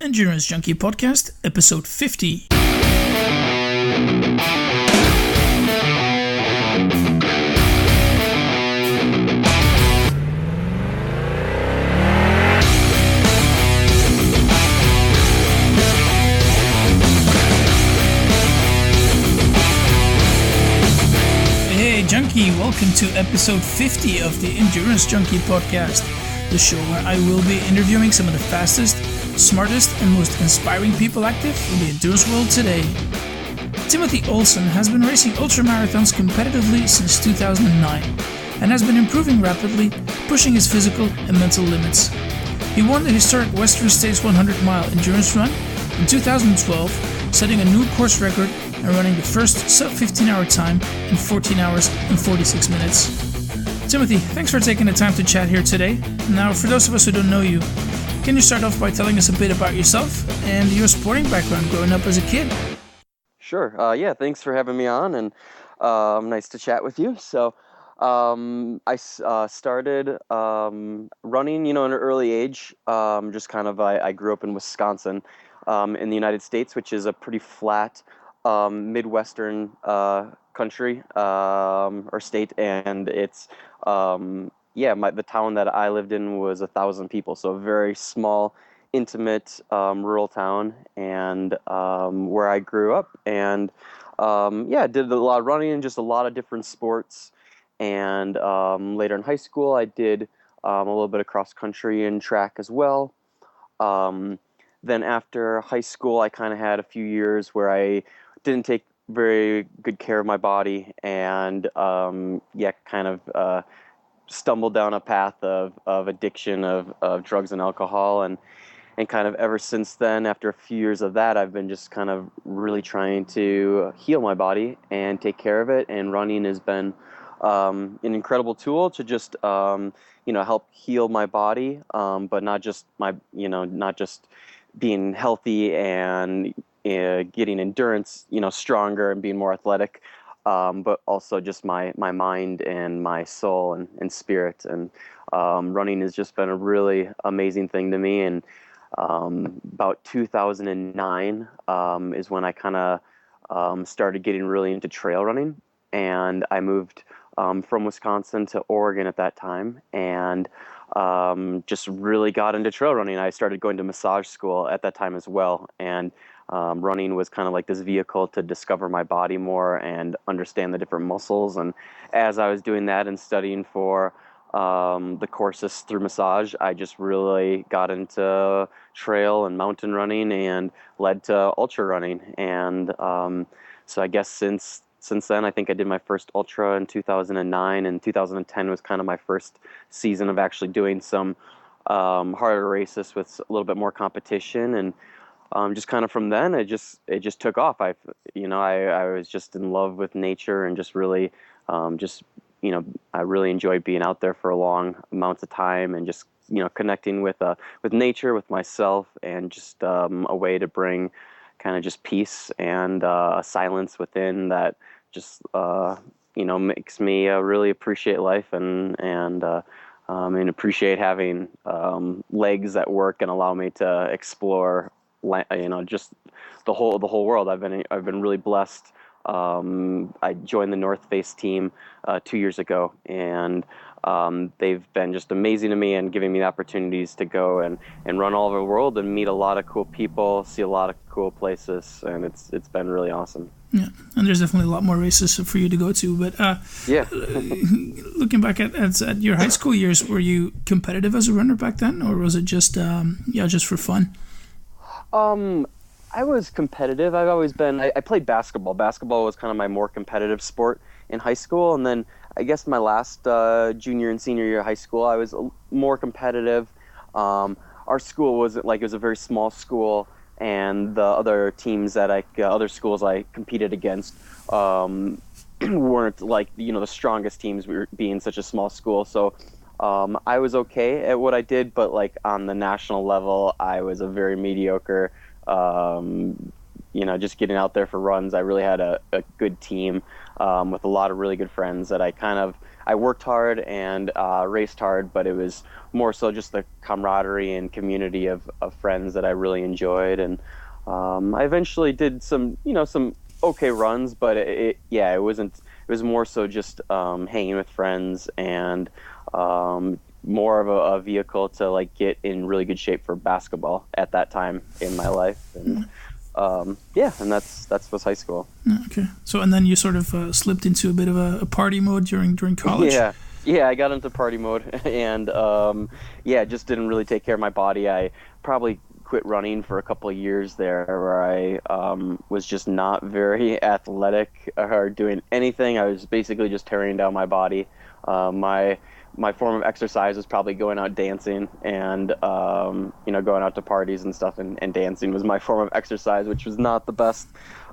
Endurance Junkie Podcast, episode 50. Hey Junkie, welcome to episode 50 of the Endurance Junkie Podcast, the show where I will be interviewing some of the fastest, smartest, and most inspiring people active in the endurance world today. Timothy Olson has been racing ultramarathons competitively since 2009 and has been improving rapidly, pushing his physical and mental limits. He won the historic Western States 100-mile endurance run in 2012, setting a new course record and running the first sub-15-hour time in 14 hours and 46 minutes. Timothy, thanks for taking the time to chat here today. Now, for those of us who don't know you, can you start off by telling us a bit about yourself and your sporting background growing up as a kid? Sure. Thanks for having me on, and nice to chat with you. So I started running, at an early age. I grew up in Wisconsin, in the United States, which is a pretty flat Midwestern country or state, and it's the town that I lived in was 1,000 people, so a very small, intimate rural town, and where I grew up, and did a lot of running and just a lot of different sports. And later in high school, I did a little bit of cross country and track as well. Then after high school, I kind of had a few years where I didn't take very good care of my body, and stumbled down a path of addiction of drugs and alcohol, and kind of ever since then, after a few years of that, I've been just kind of really trying to heal my body and take care of it, and running has been an incredible tool to just help heal my body, but not just being healthy and getting endurance stronger and being more athletic, but also just my mind and my soul and spirit. And running has just been a really amazing thing to me. And about 2009 is when I kind of started getting really into trail running, and I moved from Wisconsin to Oregon at that time, and just really got into trail running. I started going to massage school at that time as well, and running was kind of like this vehicle to discover my body more and understand the different muscles. And as I was doing that and studying for the courses through massage, I just really got into trail and mountain running and led to ultra running. And so I guess since then, I think I did my first ultra in 2009, and 2010 was kind of my first season of actually doing some harder races with a little bit more competition. And just kind of from then, it just took off. I was just in love with nature, and just really I really enjoyed being out there for a long amounts of time, and just connecting with nature, with myself, and just a way to bring kind of just peace and silence within that just makes me really appreciate life and appreciate having legs that work and allow me to explore just the whole world. I've been really blessed. I joined the North Face team 2 years ago, and they've been just amazing to me and giving me the opportunities to go and run all over the world and meet a lot of cool people, see a lot of cool places, and it's been really awesome. Yeah, and there's definitely a lot more races for you to go to. But looking back at your high school years, were you competitive as a runner back then, or was it just for fun? I was competitive. I've always been. I played basketball. Basketball was kind of my more competitive sport in high school, and then I guess my last junior and senior year of high school, I was more competitive. Our school it was a very small school, and the other teams that other schools I competed against weren't the strongest teams. We were being such a small school, so I was okay at what I did, but on the national level, I was a very mediocre just getting out there for runs. I really had a good team with a lot of really good friends that I worked hard and raced hard, but it was more so just the camaraderie and community of friends that I really enjoyed. And I eventually did some okay runs, but it wasn't. It was more so just hanging with friends and more of a vehicle to like get in really good shape for basketball at that time in my life. And and that's was high school. Okay. So and then you sort of slipped into a bit of a party mode during college. Yeah, I got into party mode and just didn't really take care of my body. I probably quit running for a couple of years there, where I was just not very athletic or doing anything. I was basically just tearing down my body. My form of exercise was probably going out dancing and going out to parties and stuff, and dancing was my form of exercise, which was not the best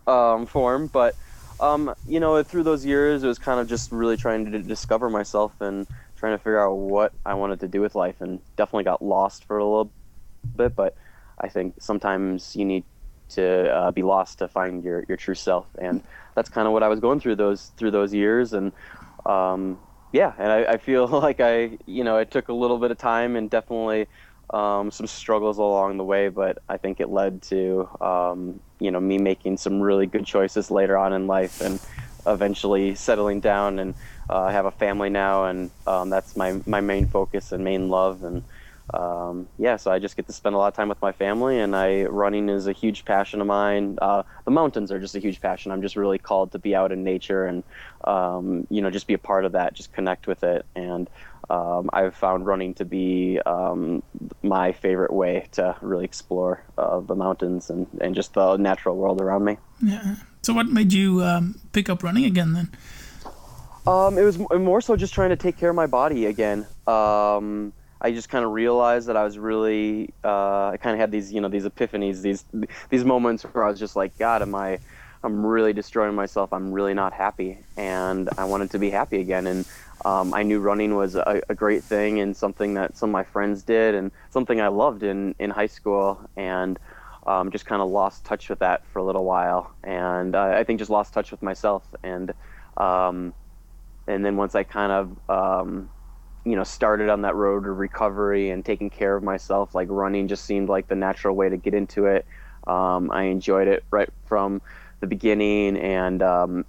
form. But through those years, it was kind of just really trying to discover myself and trying to figure out what I wanted to do with life, and definitely got lost for a little bit. But I think sometimes you need to be lost to find your true self, and that's kind of what I was going through those years. And and I feel like it took a little bit of time and definitely some struggles along the way, but I think it led to me making some really good choices later on in life, and eventually settling down. And I have a family now, and that's my main focus and main love. And so I just get to spend a lot of time with my family, and running is a huge passion of mine. The mountains are just a huge passion. I'm just really called to be out in nature and, just be a part of that, just connect with it. And I've found running to be my favorite way to really explore the mountains and just the natural world around me. Yeah. So what made you pick up running again then? It was more so just trying to take care of my body again. I just kind of realized that I was really, I kind of had these epiphanies, these moments where I was just like, God, I'm really destroying myself. I'm really not happy, and I wanted to be happy again. And I knew running was a great thing, and something that some of my friends did, and something I loved in high school, and just kind of lost touch with that for a little while. And I think just lost touch with myself. And then once I kind of, started on that road to recovery and taking care of myself, like running just seemed like the natural way to get into it. I enjoyed it right from the beginning. And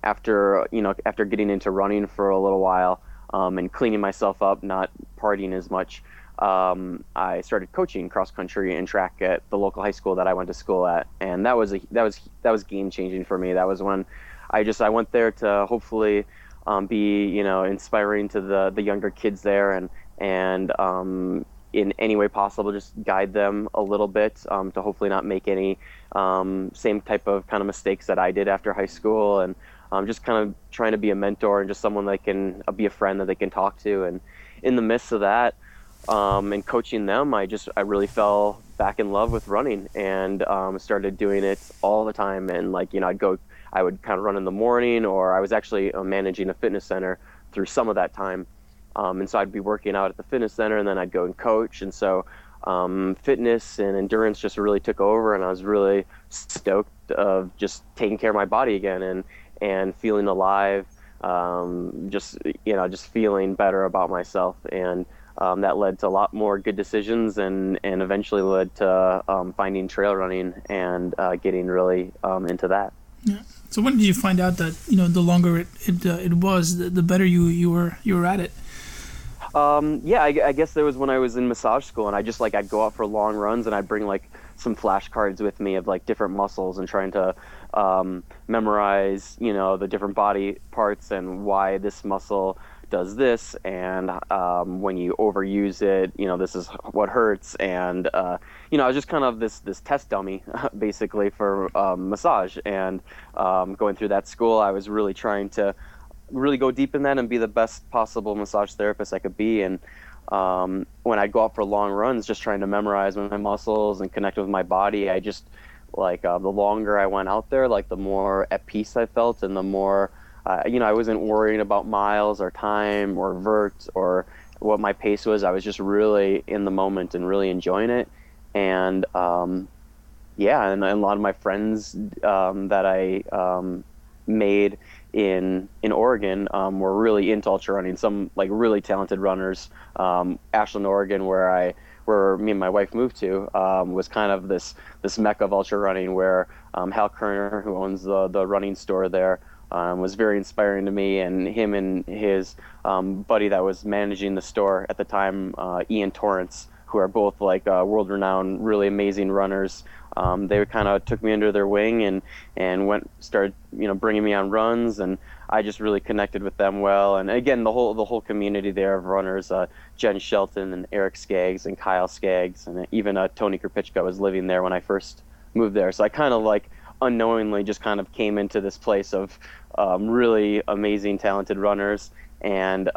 after getting into running for a little while and cleaning myself up, not partying as much, I started coaching cross country and track at the local high school that I went to school at. And that was game changing for me. That was when I went there to hopefully be inspiring to the younger kids there, and in any way possible just guide them a little bit to hopefully not make any same type of kind of mistakes that I did after high school, and just kind of trying to be a mentor and just someone that can be a friend that they can talk to. And in the midst of that and coaching them, I really fell back in love with running, and started doing it all the time. And I would kind of run in the morning, or I was actually managing a fitness center through some of that time. And so I'd be working out at the fitness center, and then I'd go and coach. And so fitness and endurance just really took over, and I was really stoked of just taking care of my body again and feeling alive, just feeling better about myself. And that led to a lot more good decisions, and eventually led to finding trail running and getting really into that. Yeah. So when did you find out that the longer it was, the better you were at it? I guess there was when I was in massage school, and I'd go out for long runs, and I'd bring some flashcards with me of different muscles, and trying to memorize the different body parts and why this muscle does this, and when you overuse it, this is what hurts. And I was just kind of this test dummy basically for massage. And going through that school, I was really trying to really go deep in that and be the best possible massage therapist I could be. And when I'd go out for long runs, just trying to memorize my muscles and connect with my body, I just the longer I went out there, the more at peace I felt, and the more I wasn't worrying about miles or time or vert or what my pace was. I was just really in the moment and really enjoying it. And Yeah, and a lot of my friends that I made in Oregon were really into ultra running. Some like really talented runners. Ashland, Oregon, where me and my wife moved to, was kind of this mecca of ultra running. Where Hal Kerner, who owns the running store there, was very inspiring to me. And him and his buddy that was managing the store at the time, Ian Torrance, who are both like world-renowned, really amazing runners. They kind of took me under their wing and started bringing me on runs, and I just really connected with them well. And again, the whole community there of runners, Jen Shelton and Eric Skaggs and Kyle Skaggs, and even Tony Krpichka was living there when I first moved there. So I kind of like unknowingly just kind of came into this place of really amazing, talented runners, and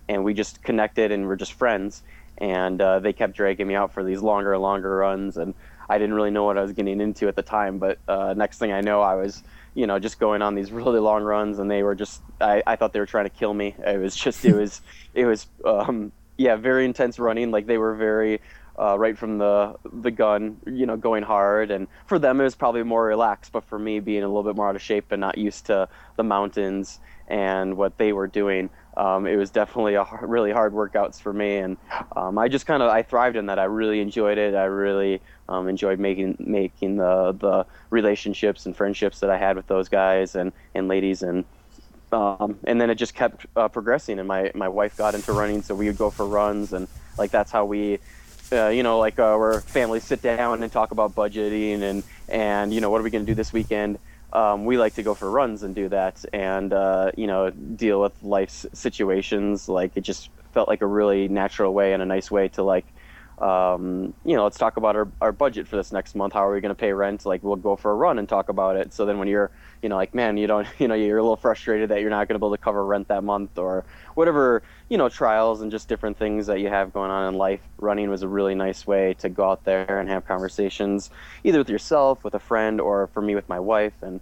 we just connected and we're just friends. And they kept dragging me out for these longer and longer runs, and I didn't really know what I was getting into at the time. But next thing I know, I was, just going on these really long runs, and they were just, I thought they were trying to kill me. It was yeah, very intense running. Like they were very right from the gun, going hard. And for them, it was probably more relaxed. But for me, being a little bit more out of shape and not used to the mountains and what they were doing, it was definitely really hard workouts for me. And I thrived in that. I really enjoyed it. I really enjoyed making the relationships and friendships that I had with those guys and ladies. And then it just kept progressing. And my wife got into running, so we would go for runs. And like that's how we where families sit down and talk about budgeting and what are we going to do this weekend. We like to go for runs and do that, and deal with life's situations. Like it just felt like a really natural way and a nice way to let's talk about our budget for this next month. How are we going to pay rent? Like we'll go for a run and talk about it. So then when you're like, man, you don't, you're a little frustrated that you're not going to be able to cover rent that month or whatever, trials and just different things that you have going on in life. Running was a really nice way to go out there and have conversations either with yourself, with a friend, or for me with my wife. And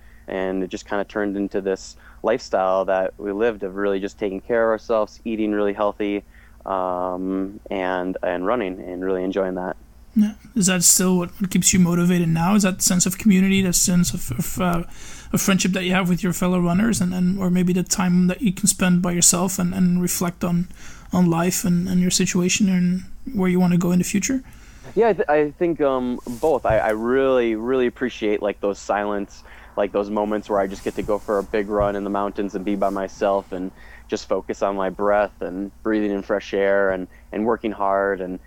it just kind of turned into this lifestyle that we lived of really just taking care of ourselves, eating really healthy, and running and really enjoying that. Yeah. Is that still what keeps you motivated now? Is that sense of community, that sense of friendship that you have with your fellow runners, and or maybe the time that you can spend by yourself and reflect on life and your situation and where you want to go in the future? Yeah, I think both. I really, really appreciate like those silence, like those moments where I just get to go for a big run in the mountains and be by myself and just focus on my breath and breathing in fresh air and working hard and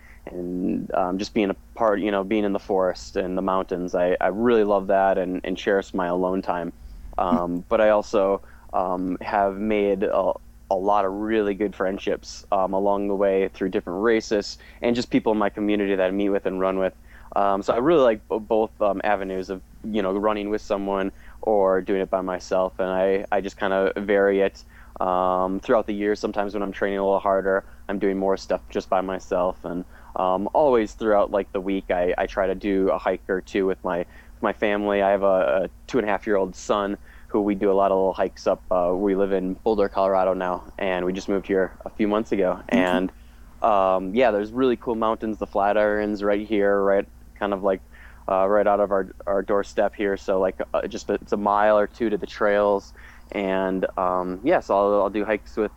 just being a part, being in the forest and the mountains. I really love that and cherish my alone time. But I also have made a lot of really good friendships along the way through different races and just people in my community that I meet with and run with. So I really like both avenues of, running with someone or doing it by myself. And I just kind of vary it throughout the year. Sometimes when I'm training a little harder, I'm doing more stuff just by myself. And always throughout like the week, I try to do a hike or two with my family. I have a 2.5-year-old son who we do a lot of little hikes up. We live in Boulder, Colorado now, and we just moved here a few months ago. And there's really cool mountains, the Flatirons right here, right kind of like right out of our doorstep here. So like it's a mile or two to the trails. And so I'll do hikes with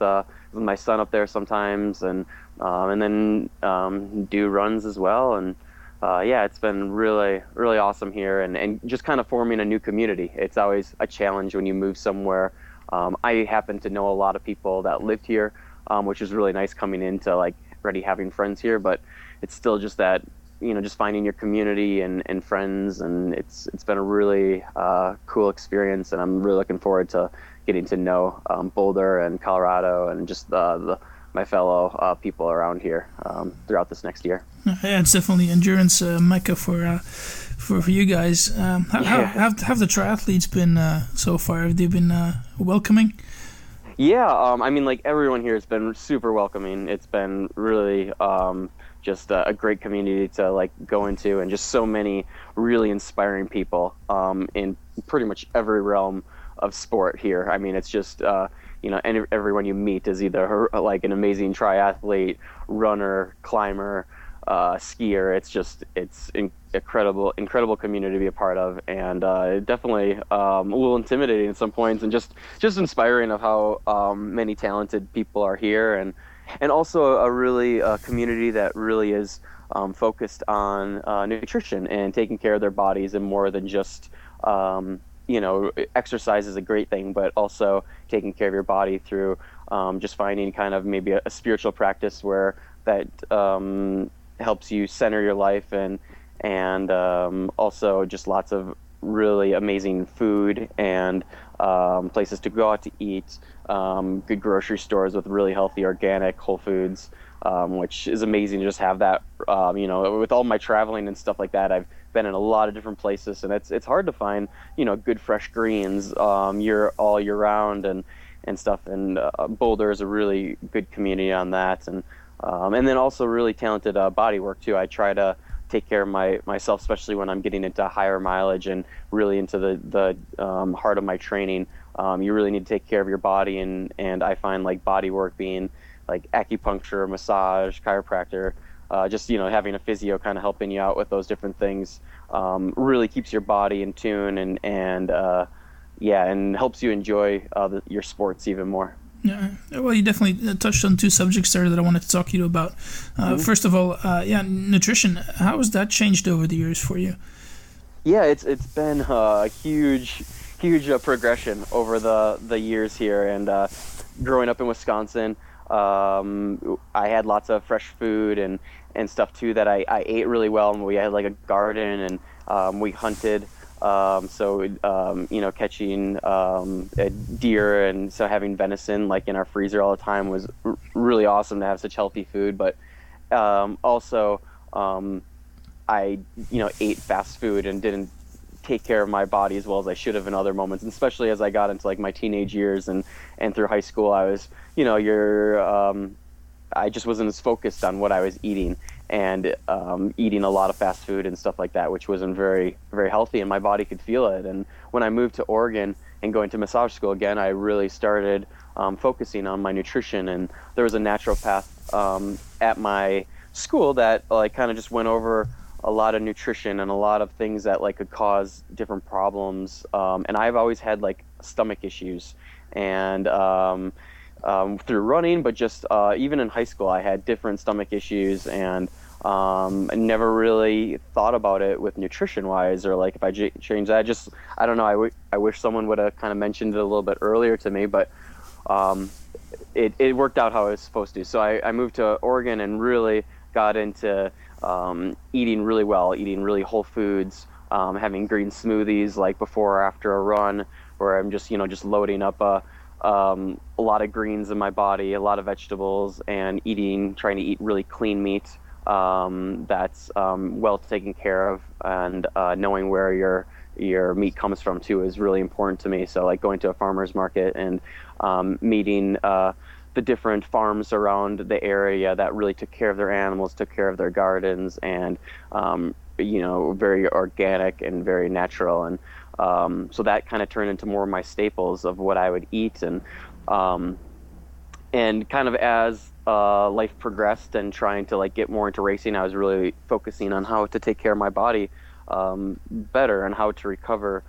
my son up there sometimes, and then do runs as well. And it's been really, really awesome here, and just kind of forming a new community. It's always a challenge when you move somewhere. I happen to know a lot of people that lived here, which is really nice coming into like already having friends here, but it's still just that, just finding your community and friends, and it's been a really cool experience, and I'm really looking forward to getting to know Boulder and Colorado and just my fellow people around here throughout this next year. Yeah, it's definitely endurance mecca for you guys. How have the triathletes been so far? Have they been welcoming? Yeah, I mean, like everyone here has been super welcoming. It's been really just a great community to like go into, and just so many really inspiring people in pretty much every realm of sport here. I mean, it's just everyone you meet is either like an amazing triathlete, runner, climber, skier. Incredible community to be a part of, and definitely a little intimidating at some points, and just inspiring of how many talented people are here, and also a really community that really is focused on nutrition and taking care of their bodies, and more than just exercise is a great thing, but also taking care of your body through just finding kind of maybe a spiritual practice where that helps you center your life, and also just lots of really amazing food and places to go out to eat, good grocery stores with really healthy organic whole foods, which is amazing to just have that. With all my traveling and stuff like that, I've been in a lot of different places, and it's hard to find good fresh greens all year round and stuff. And Boulder is a really good community on that, and then also really talented body work too. I try to take care of myself, especially when I'm getting into higher mileage and really into the heart of my training. You really need to take care of your body, and I find like body work being like acupuncture, massage, chiropractor, just having a physio kind of helping you out with those different things really keeps your body in tune, and helps you enjoy your sports even more. Yeah, well, you definitely touched on two subjects there that I wanted to talk to you about. First of all, nutrition. How has that changed over the years for you? Yeah, it's been a huge progression over the years here, and growing up in Wisconsin, I had lots of fresh food and stuff too that I ate really well, and we had like a garden, and we hunted. Catching a deer, and so having venison like in our freezer all the time was really awesome to have such healthy food. But also I ate fast food and didn't take care of my body as well as I should have in other moments, and especially as I got into like my teenage years and through high school. I was I just wasn't as focused on what I was eating, and eating a lot of fast food and stuff like that, which wasn't very, very healthy, and my body could feel it. And when I moved to Oregon and going to massage school again, I really started focusing on my nutrition, and there was a natural path at my school that like kind of just went over a lot of nutrition and a lot of things that like could cause different problems. And I've always had like stomach issues, and through running, but just even in high school, I had different stomach issues, and I never really thought about it with nutrition wise, or like if I change that. Just I don't know. I wish someone would have kind of mentioned it a little bit earlier to me, but it worked out how it was supposed to. So I moved to Oregon and really got into eating really well, eating really whole foods, having green smoothies like before or after a run, where I'm just loading up a lot of greens in my body, a lot of vegetables, and trying to eat really clean meat that's well taken care of, and knowing where your meat comes from too is really important to me. So like going to a farmer's market and meeting the different farms around the area that really took care of their animals, took care of their gardens, and very organic and very natural. And so that kind of turned into more of my staples of what I would eat. And kind of as life progressed and trying to like get more into racing, I was really focusing on how to take care of my body better and how to recover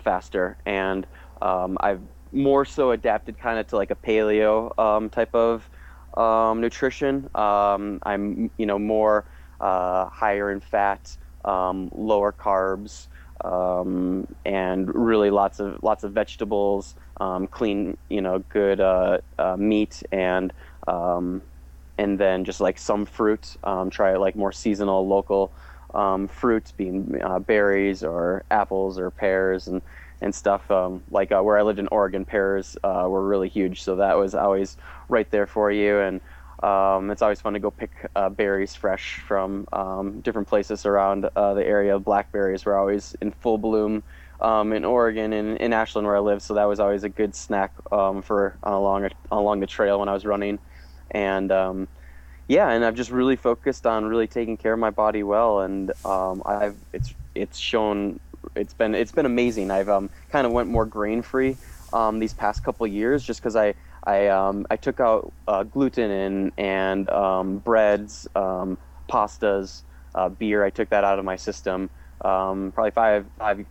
faster. And I've more so adapted kind of to like a paleo type of nutrition. I'm more higher in fat, lower carbs, and really lots of vegetables, clean, good meat, and then just like some fruit. Try like more seasonal, local fruits, being berries or apples or pears and stuff. Where I lived in Oregon, pears were really huge, so that was always right there for you. And it's always fun to go pick berries fresh from different places around the area. Blackberries were always in full bloom in Oregon and in Ashland where I live, so that was always a good snack for along the trail when I was running. And and I've just really focused on really taking care of my body well, and it's been amazing. I've kind of went more grain free these past couple of years, just because I took out gluten and breads, pastas, beer. I took that out of my system probably five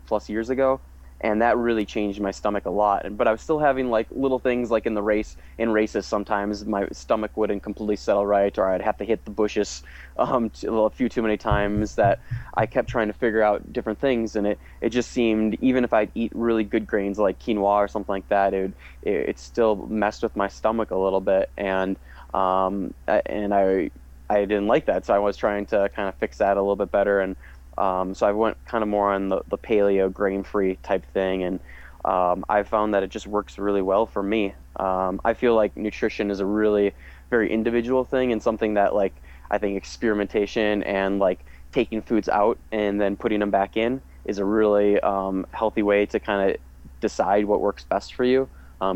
plus years ago, and that really changed my stomach a lot. But I was still having like little things like in races sometimes my stomach wouldn't completely settle right, or I'd have to hit the bushes a few too many times, that I kept trying to figure out different things, and it just seemed, even if I'd eat really good grains like quinoa or something like that, it still messed with my stomach a little bit, and I didn't like that, so I was trying to kind of fix that a little bit better. And so I went kind of more on the paleo, grain-free type thing, and I found that it just works really well for me. I feel like nutrition is a really very individual thing, and something that, like, I think experimentation and like taking foods out and then putting them back in is a really healthy way to kind of decide what works best for you.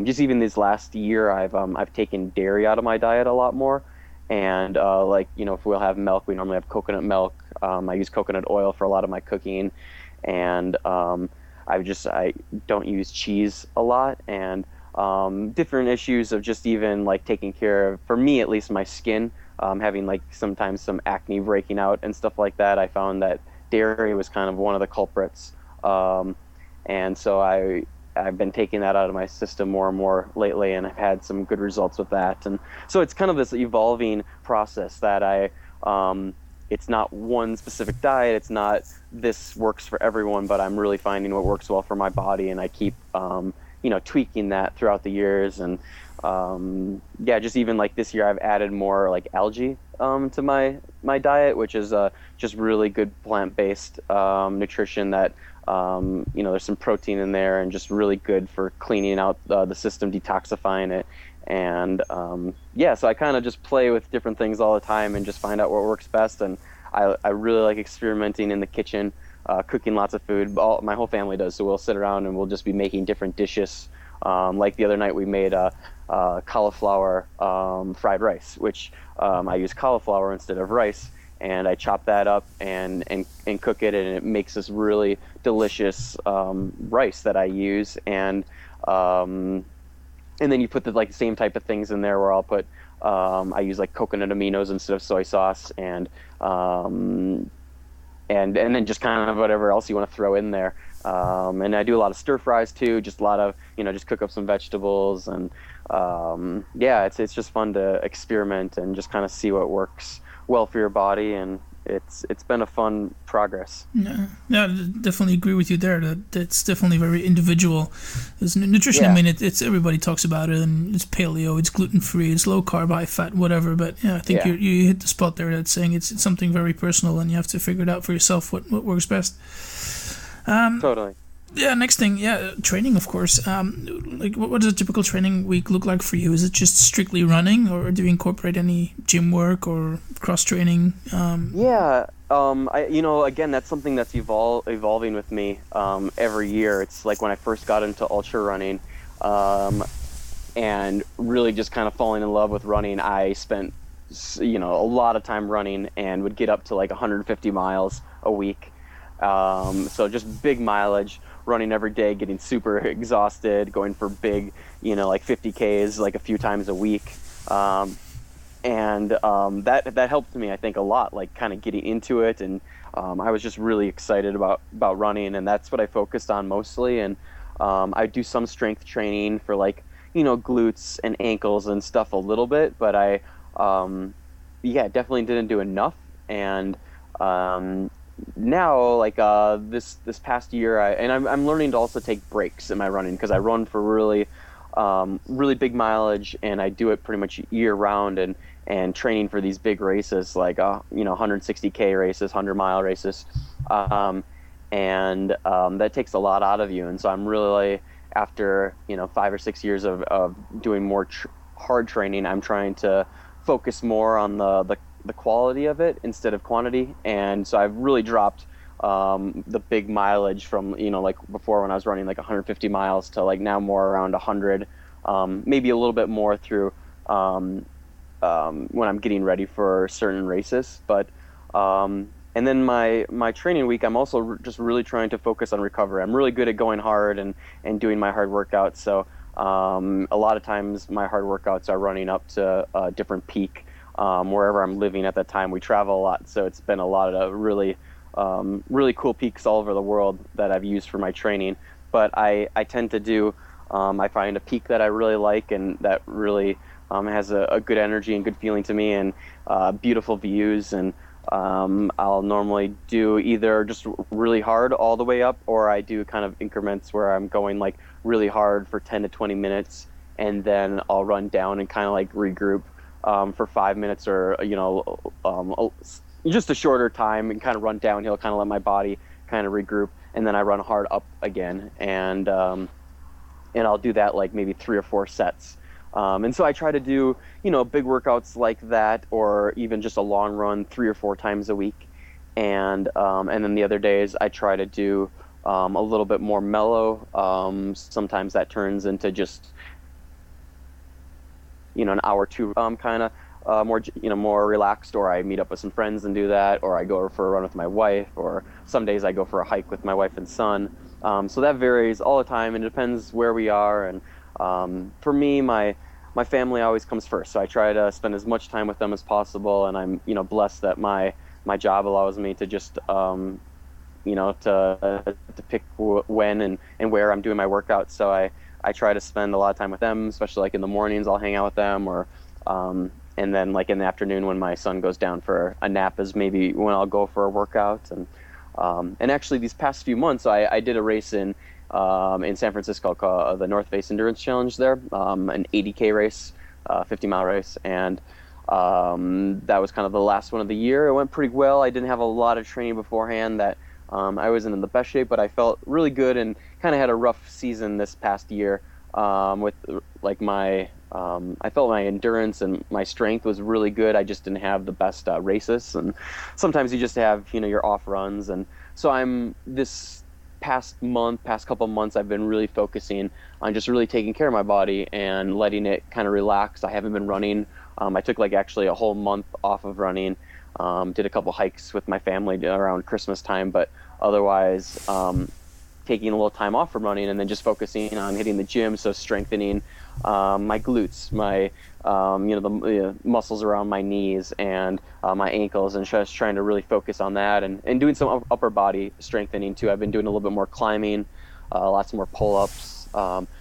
Just even this last year, I've taken dairy out of my diet a lot more, and like, if we'll have milk, we normally have coconut milk. I use coconut oil for a lot of my cooking, and I don't use cheese a lot, and different issues of just even like taking care of, for me at least, my skin, having like sometimes some acne breaking out and stuff like that. I found that dairy was kind of one of the culprits, and so I've been taking that out of my system more and more lately, and I've had some good results with that. And so it's kind of this evolving process that it's not one specific diet. It's not this works for everyone, but I'm really finding what works well for my body, and I keep, tweaking that throughout the years. And just even like this year, I've added more like algae to my diet, which is just really good plant-based nutrition that there's some protein in there, and just really good for cleaning out the system, detoxifying it. And so I kind of just play with different things all the time and just find out what works best. And I really like experimenting in the kitchen, cooking lots of food. My whole family does, so we'll sit around and we'll just be making different dishes. Like the other night, we made cauliflower fried rice, which I use cauliflower instead of rice, and I chop that up and cook it, and it makes this really delicious rice that I use. And then you put the same type of things in there, where I'll put I use like coconut aminos instead of soy sauce, and then just kind of whatever else you want to throw in there. And I do a lot of stir fries too, just a lot of, just cook up some vegetables. And it's just fun to experiment and just kind of see what works well for your body. And it's been a fun progress. Yeah, I definitely agree with you there. That's definitely very individual. There's nutrition, Yeah. I mean, it's everybody talks about it, and it's paleo, it's gluten-free, it's low carb, high fat, whatever. But yeah, I think you hit the spot there. That's saying it's something very personal, and you have to figure it out for yourself what works best. Totally. Yeah, next thing, training, of course. What does a typical training week look like for you? Is it just strictly running, or do you incorporate any gym work or cross training? Again, that's something that's evolving with me every year. It's like when I first got into ultra running, and really just kind of falling in love with running, I spent a lot of time running, and would get up to like 150 miles a week. So just big mileage, running every day, getting super exhausted, going for big, like 50Ks, like a few times a week. That helped me, I think, a lot, like kind of getting into it. And I was just really excited about running, and that's what I focused on mostly. And I do some strength training for like, glutes and ankles and stuff a little bit, but I definitely didn't do enough. And now, like this past year, I'm learning to also take breaks in my running, because I run for really big mileage, and I do it pretty much year round, and training for these big races, like 160K races, 100-mile races, and that takes a lot out of you. And so I'm really, after 5 or 6 years of doing more hard training, I'm trying to focus more on the quality of it instead of quantity. And so I've really dropped the big mileage from, like before, when I was running like 150 miles, to like now more around 100, maybe a little bit more through when I'm getting ready for certain races. But and then my training week, I'm also just really trying to focus on recovery. I'm really good at going hard and doing my hard workouts. So a lot of times my hard workouts are running up to a different peak wherever I'm living at that time. We travel a lot, so it's been a lot of really cool peaks all over the world that I've used for my training. But I tend to do, I find a peak that I really like and that really has a good energy and good feeling to me, and beautiful views. And I'll normally do either just really hard all the way up, or I do kind of increments where I'm going like really hard for 10 to 20 minutes, and then I'll run down and kind of like regroup for 5 minutes, or just a shorter time, and kind of run downhill, kind of let my body kind of regroup, and then I run hard up again, and I'll do that like maybe 3 or 4 sets. And so I try to do, big workouts like that, or even just a long run 3 or 4 times a week. And then the other days I try to do a little bit more mellow. Sometimes that turns into just, an hour or two, kind of more relaxed, or I meet up with some friends and do that, or I go for a run with my wife, or some days I go for a hike with my wife and son. So that varies all the time, and it depends where we are. And for me, my family always comes first, so I try to spend as much time with them as possible. And I'm blessed that my job allows me to just to pick when and where I'm doing my workouts. So I try to spend a lot of time with them, especially like in the mornings. I'll hang out with them, or and then like in the afternoon when my son goes down for a nap is maybe when I'll go for a workout. And actually these past few months I did a race in San Francisco called the North Face Endurance Challenge there, an 80K race, 50-mile race. And that was kind of the last one of the year. It went pretty well. I didn't have a lot of training beforehand. That I wasn't in the best shape, but I felt really good, and kind of had a rough season this past year with like I felt my endurance and my strength was really good. I just didn't have the best races, and sometimes you just have your off runs. And so this past couple months I've been really focusing on just really taking care of my body and letting it kind of relax. I haven't been running. I took like actually a whole month off of running. Did a couple hikes with my family around Christmas time, but otherwise taking a little time off from running, and then just focusing on hitting the gym. So strengthening my glutes, my the muscles around my knees and my ankles, and just trying to really focus on that, and doing some upper body strengthening too. I've been doing a little bit more climbing, lots more pull-ups,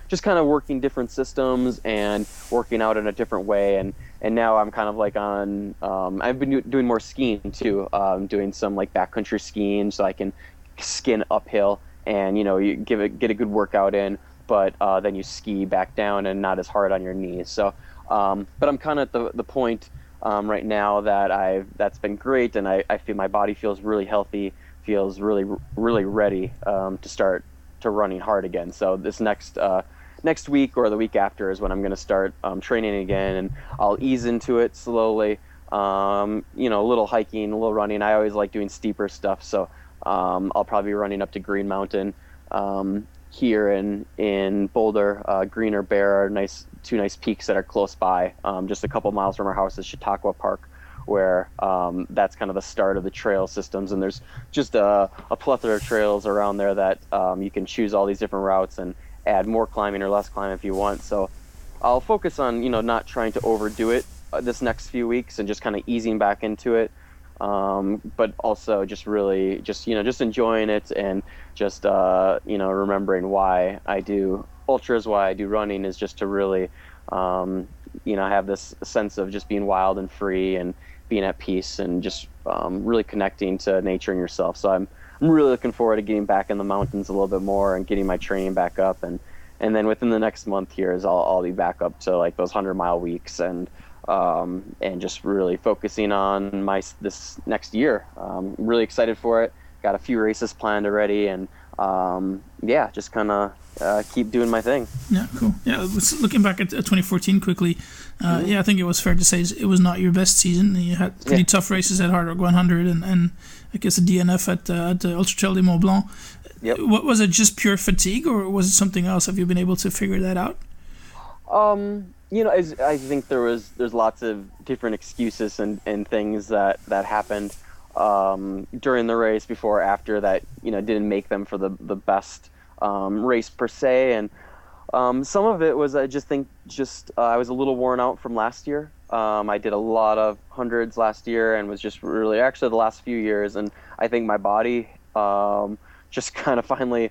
just kind of working different systems and working out in a different way. And now I'm kind of like on, I've been doing more skiing too, doing some like backcountry skiing, so I can skin uphill and, you get a good workout in, but then you ski back down and not as hard on your knees. So, but I'm kind of at the point right now that that's been great, and I feel my body feels really healthy, feels really, really ready to start to running hard again. So this next week or the week after is when I'm going to start training again, and I'll ease into it slowly. A little hiking, a little running. I always like doing steeper stuff, so I'll probably be running up to Green Mountain here in Boulder. Green or Bear are two nice peaks that are close by. Just a couple miles from our house is Chautauqua Park, where that's kind of the start of the trail systems, and there's just a plethora of trails around there that you can choose all these different routes and add more climbing or less climbing if you want. So I'll focus on not trying to overdo it this next few weeks, and just kind of easing back into it, but also just really just enjoying it, and just remembering why I do ultras, why I do running, is just to really have this sense of just being wild and free and being at peace, and just really connecting to nature and yourself. So I'm really looking forward to getting back in the mountains a little bit more and getting my training back up, and then within the next month here is I'll be back up to like those 100-mile weeks, and just really focusing on this next year. I'm really excited for it. Got a few races planned already, and just kind of keep doing my thing. Yeah, cool. Yeah, looking back at 2014 quickly, I think it was fair to say it was not your best season. You had pretty tough races at Hard Rock 100 and I guess a DNF at the Ultra Trail de Mont Blanc. Yep. What was it, just pure fatigue, or was it something else? Have you been able to figure that out? I think there's lots of different excuses and things that happened during the race, before or after, that didn't make them for the best race per se. And some of it was, I just think I was a little worn out from last year. I did a lot of hundreds last year and was just really, actually the last few years. And I think my body just kind of finally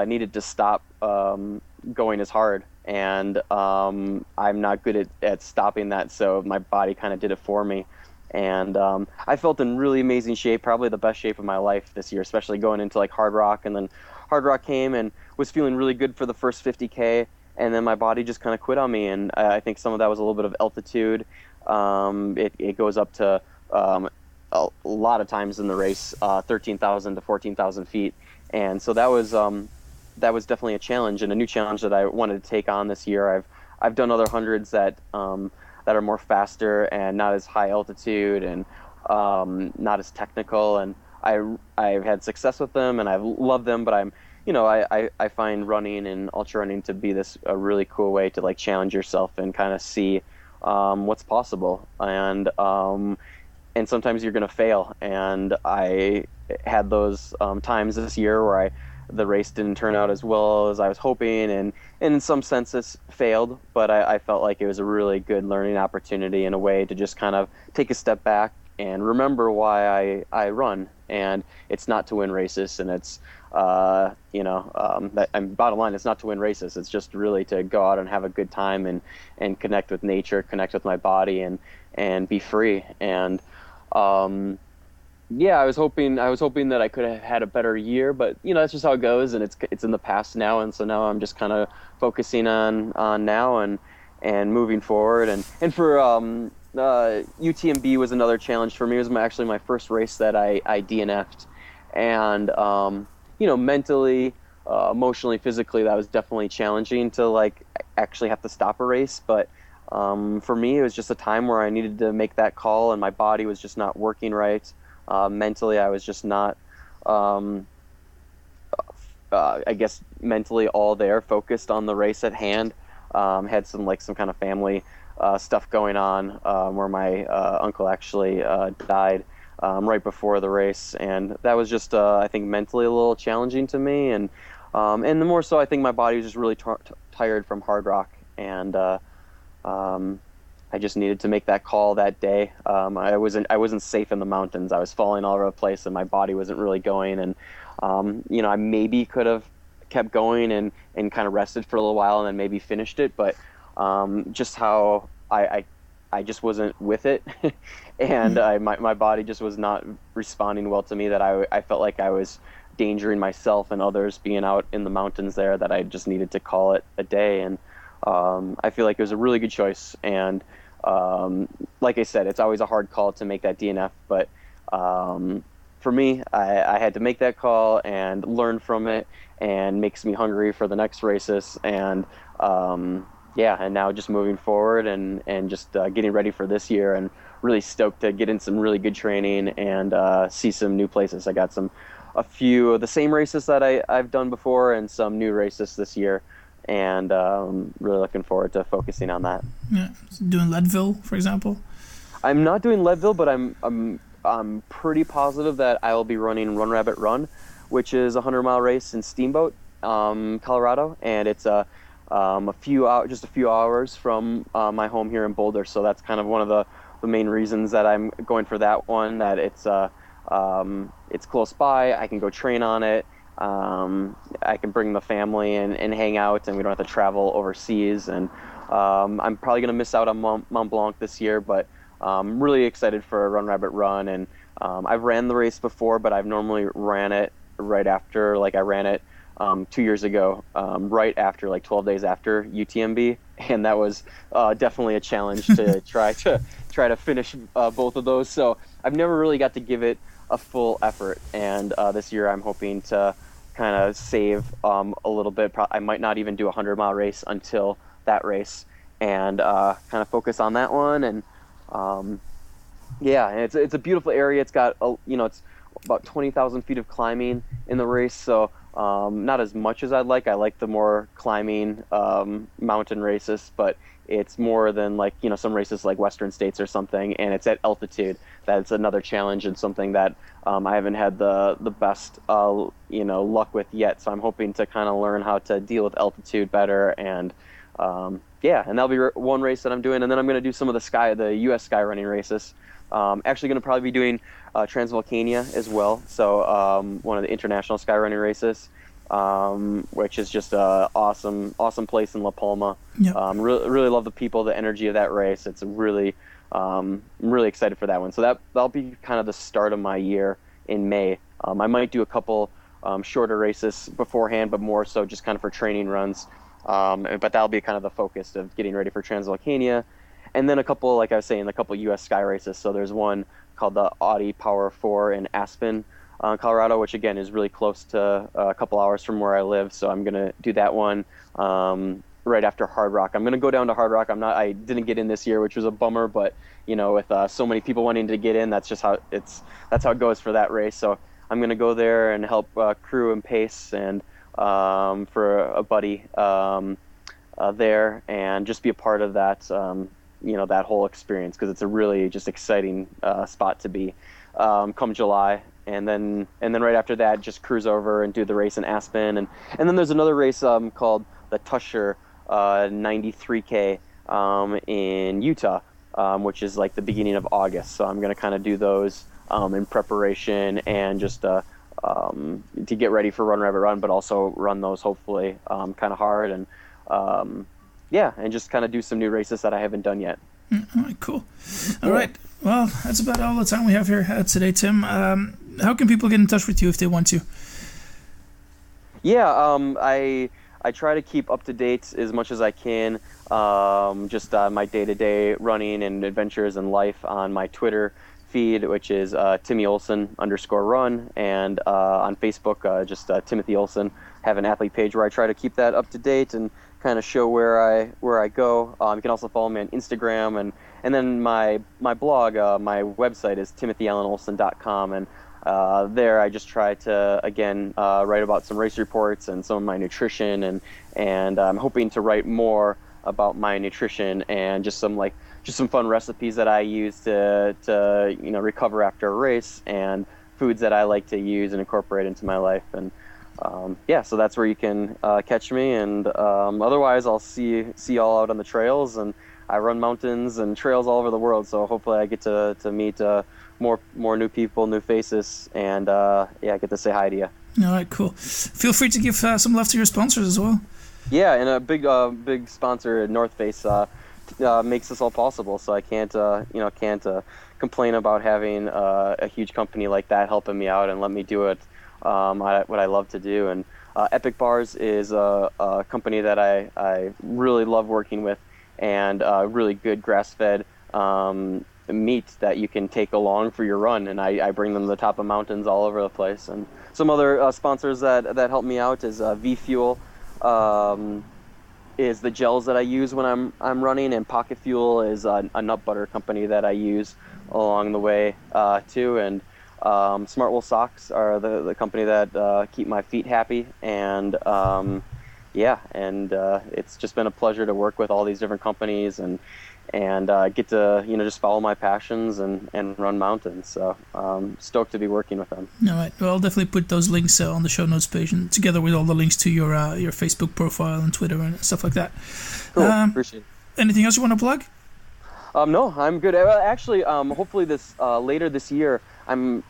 needed to stop going as hard. And I'm not good at stopping that. So my body kind of did it for me. And I felt in really amazing shape, probably the best shape of my life this year, especially going into like hard rock. And then hard rock came and was feeling really good for the first 50K. And then my body just kind of quit on me. And I think some of that was a little bit of altitude. It goes up to a lot of times in the race, 13,000 to 14,000 feet. And so that was definitely a challenge and a new challenge that I wanted to take on this year. I've done other hundreds that are more faster and not as high altitude and not as technical, and I've had success with them and I've loved them. But I find running and ultra running to be a really cool way to like challenge yourself and kind of see what's possible. And sometimes you're going to fail. And I had those times this year where the race didn't turn out as well as I was hoping, and in some senses failed, but I felt like it was a really good learning opportunity and a way to just kind of take a step back and remember why I run. And it's not to win races, and it's bottom line, it's not to win races. It's just really to go out and have a good time and connect with nature, connect with my body, and be free. And yeah, I was hoping that I could have had a better year, but that's just how it goes, and it's in the past now, and so now I'm just kind of focusing on now and moving forward. And for UTMB was another challenge for me. It was actually my first race that I DNF'd, and mentally, emotionally, physically, that was definitely challenging to like actually have to stop a race. But for me, it was just a time where I needed to make that call, and my body was just not working right. Mentally, I was just not, I guess, mentally all there, focused on the race at hand. Had some kind of family stuff going on where my uncle actually died right before the race, and that was just I think mentally a little challenging to me, and the more so I think my body was just really tired from hard rock, and I just needed to make that call that day. I wasn't safe in the mountains. I was falling all over the place, and my body wasn't really going. And I maybe could have kept going and kind of rested for a little while and then maybe finished it. But just how I just wasn't with it, and my body just was not responding well to me. That I felt like I was endangering myself and others being out in the mountains there. That I just needed to call it a day. And I feel like it was a really good choice. And like I said, it's always a hard call to make that DNF, but for me, I had to make that call and learn from it, and makes me hungry for the next races. And and now just moving forward and just getting ready for this year, and really stoked to get in some really good training and see some new places. I got a few of the same races that I've done before and some new races this year. And really looking forward to focusing on that. Yeah, so doing Leadville, for example. I'm not doing Leadville, but I'm pretty positive that I will be running Run Rabbit Run, which is a 100-mile race in Steamboat, Colorado, and it's just a few hours from my home here in Boulder. So that's kind of one of the main reasons that I'm going for that one. That it's close by. I can go train on it. I can bring the family and hang out, and we don't have to travel overseas. And I'm probably going to miss out on Mont Blanc this year, but I'm really excited for a Run Rabbit Run. And I've ran the race before, but I've normally ran it right after, like I ran it 2 years ago, right after, like 12 days after UTMB. And that was definitely a challenge to try to finish both of those. So I've never really got to give it a full effort. And this year I'm hoping to kind of save a little bit. I might not even do a 100-mile race until that race, and kind of focus on that one. And and it's a beautiful area. It's got it's about 20,000 feet of climbing in the race, so not as much as I'd like. I like the more climbing mountain races, but it's more than like some races like Western States or something, and it's at altitude. That's another challenge, and something that I haven't had the best luck with yet. So I'm hoping to kind of learn how to deal with altitude better, and Yeah, and that'll be one race that I'm doing, and then I'm going to do some of the U.S. sky running races. Actually, going to probably be doing Transvolcania as well. So one of the international sky running races, which is just a awesome place in La Palma. Yep. Really love the people, the energy of that race. It's I'm really excited for that one. So that'll be kind of the start of my year in May. I might do a couple shorter races beforehand, but more so just kind of for training runs. But that'll be kind of the focus of getting ready for Transvolcania. And then a couple, like I was saying, a couple U.S. sky races. So there's one called the Audi Power 4 in Aspen, Colorado, which again is really close to a couple hours from where I live. So I'm going to do that one right after Hard Rock. I'm going to go down to Hard Rock. I didn't get in this year, which was a bummer, but with so many people wanting to get in, that's how it goes for that race. So I'm going to go there and help crew and pace and for a buddy there, and just be a part of that, that whole experience, because it's a really just exciting spot to be come July. And then right after that, just cruise over and do the race in Aspen. And then there's another race called the Tusher 93K in Utah, which is like the beginning of August. So I'm going to kind of do those in preparation and just to get ready for Run Rabbit Run, but also run those hopefully kind of hard and and just kind of do some new races that I haven't done yet. All right, cool. All right, well, that's about all the time we have here today, Tim. How can people get in touch with you if they want to? Yeah, I try to keep up to date as much as I can, just my day-to-day running and adventures and life on my Twitter feed, which is Timmy Olson _run, and on Facebook, just Timothy Olson. Have an athlete page where I try to keep that up to date and kind of show where I go. You can also follow me on Instagram, and then my blog, my website is timothyallenolson.com, and there I just try to again write about some race reports and some of my nutrition, and I'm hoping to write more about my nutrition and just some fun recipes that I use to recover after a race, and foods that I like to use and incorporate into my life. And so that's where you can catch me. And otherwise, I'll see y'all out on the trails. And I run mountains and trails all over the world, so hopefully I get to meet more new people, new faces, and get to say hi to you. All right, cool. Feel free to give some love to your sponsors as well. Yeah, and a big sponsor, North Face, makes this all possible. So I can't complain about having a huge company like that helping me out and let me do it what I love to do. And Epic Bars is a company that I really love working with, and really good grass-fed meat that you can take along for your run. And I bring them to the top of mountains all over the place. And some other sponsors that help me out is V Fuel. Is the gels that I use when I'm running, and Pocket Fuel is a nut butter company that I use along the way too. And Smartwool socks are the company that keep my feet happy. And it's just been a pleasure to work with all these different companies and get to just follow my passions and run mountains. So stoked to be working with them. All right, well, I'll definitely put those links on the show notes page, and together with all the links to your Facebook profile and Twitter and stuff like that. Cool, appreciate it. Anything else you want to plug? No, I'm good. Well, actually, hopefully later this year, I'm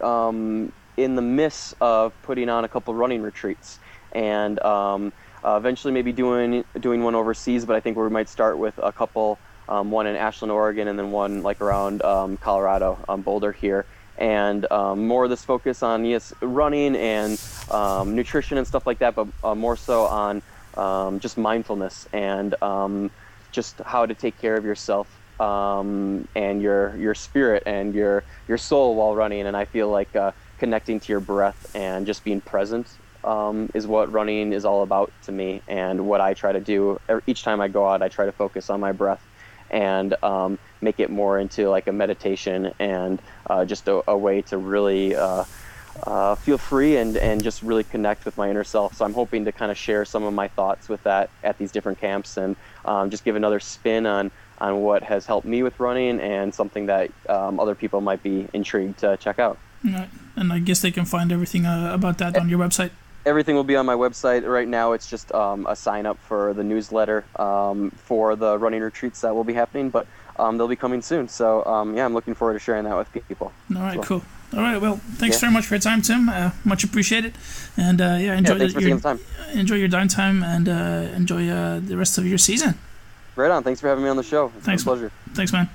in the midst of putting on a couple running retreats, and eventually maybe doing one overseas. But I think we might start with a couple. One in Ashland, Oregon, and then one like around Colorado, Boulder here. And more of this focus on running and nutrition and stuff like that, but more so on just mindfulness and just how to take care of yourself and your spirit and your soul while running. And I feel like connecting to your breath and just being present is what running is all about to me, and what I try to do each time I go out. I try to focus on my breath and make it more into like a meditation and just a way to really feel free and just really connect with my inner self. So I'm hoping to kind of share some of my thoughts with that at these different camps, and just give another spin on what has helped me with running, and something that other people might be intrigued to check out. Right. And I guess they can find everything about that on your website. Everything will be on my website. Right now, it's just a sign up for the newsletter for the running retreats that will be happening, but they'll be coming soon. So I'm looking forward to sharing that with people. All right, cool. All right, well, thanks very much for your time, Tim. Much appreciated. And enjoy thanks for taking the time. Enjoy your downtime and enjoy the rest of your season. Right on. Thanks for having me on the show. It's been a pleasure. Thanks, man.